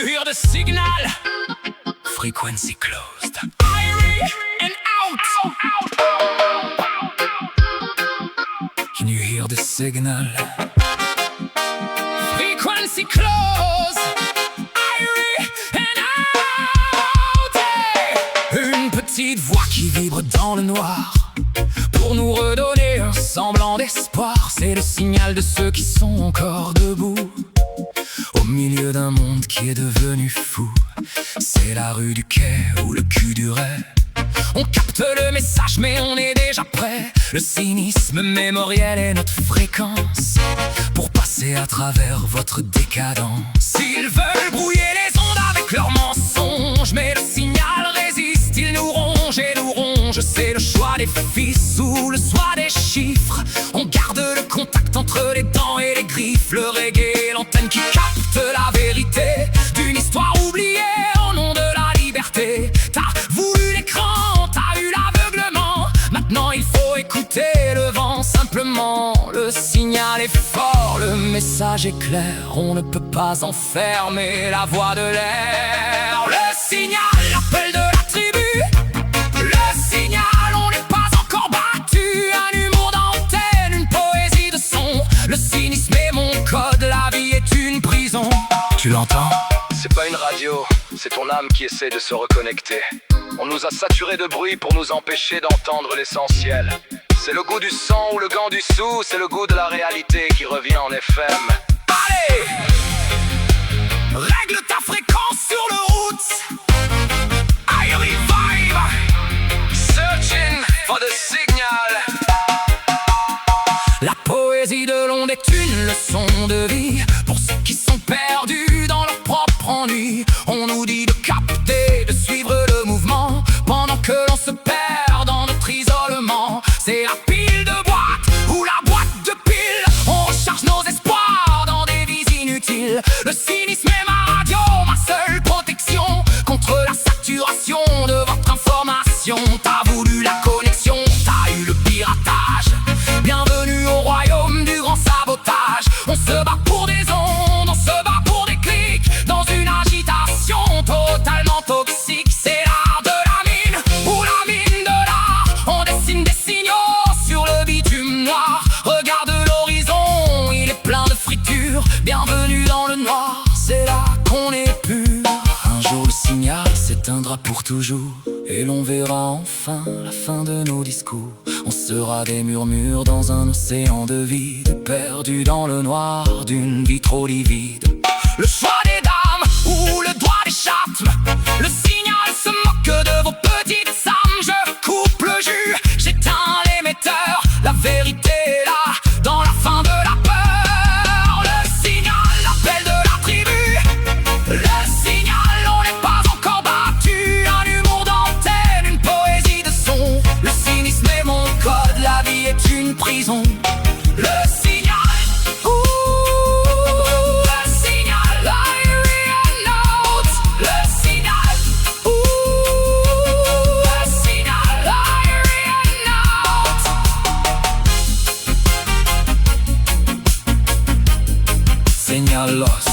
you hear the signal? Frequency closed. Irie and out. Can you hear the signal? Frequency closed. Irie and out. Une petite voix qui vibre dans le noir pour nous redonner un semblant d'espoir. C'est le signal de ceux qui sont encore debout au milieu d'un monde qui est devenu fou. C'est la rue du quai ou le cul du raid. On capte le message mais on est déjà prêt. Le cynisme mémoriel est notre fréquence pour passer à travers votre décadence. Ils veulent brouiller les ondes avec leurs mensonges, mais le signal résiste, il nous ronge et nous ronge. C'est le choix des fils ou le choix des chiffres. On garde le contact entre les dents et les griffes. Le reggae, l'antenne qui capte la vérité d'une histoire oubliée au nom de la liberté. T'as voulu l'écran, t'as eu l'aveuglement. Maintenant il faut écouter le vent simplement. Le signal est fort, le message est clair. On ne peut pas enfermer la voix de l'air. Le signal, l'appel de la tribu. Le signal, on n'est pas encore battu. Un humour d'antenne, une poésie de son. Le cynisme est mon code, la vie est une prison. Tu l'entends? C'est pas une radio, c'est ton âme qui essaie de se reconnecter. On nous a saturés de bruit pour nous empêcher d'entendre l'essentiel. C'est le goût du sang ou le gant du sou, c'est le goût de la réalité qui revient en FM. Allez! Règle ta fréquence sur le route. Irie vibe. Searching for the signal. La poésie de l'onde est une leçon de vie pour ceux qui sont perdus dans leur propre ennui. On nous dit de capter, de suivre le mouvement pendant que l'on se perd dans notre isolement. C'est la pile de boîte ou la boîte de piles. On recharge nos espoirs dans des vies inutiles. Le cynisme est ma radio, ma seule protection contre la saturation de votre information. T'as voulu la connexion, t'as eu le piratage. Bienvenue au royaume du grand sabotage. On se bat pour des ondes, on se bat pour des clics, dans une agitation totalement toxique. C'est l'art de la mine ou la mine de l'art. On dessine des signaux sur le bitume noir. Regarde l'horizon, il est plein de fritures. Bienvenue dans le noir, c'est là qu'on est pur. Un jour le signal s'éteindra pour toujours et l'on verra enfin la fin de nos discours. On sera des murmures dans un océan de vide, perdus dans le noir d'une vie trop livide. Le choix des dames ou le droit des châtes. Le signal se moque de vos petites âmes. Je coupe le jus, j'éteins l'émetteur. La vérité est là, dans la fin de la peur. Le signal, l'appel de la tribu. Le signal, on n'est pas encore battu. Un humour d'antenne, une poésie de son. Le cynisme est mon code, la vie est une prison. Le signal, le signal, Irie and out. Le signal, le signal, Irie and out. Signal lost.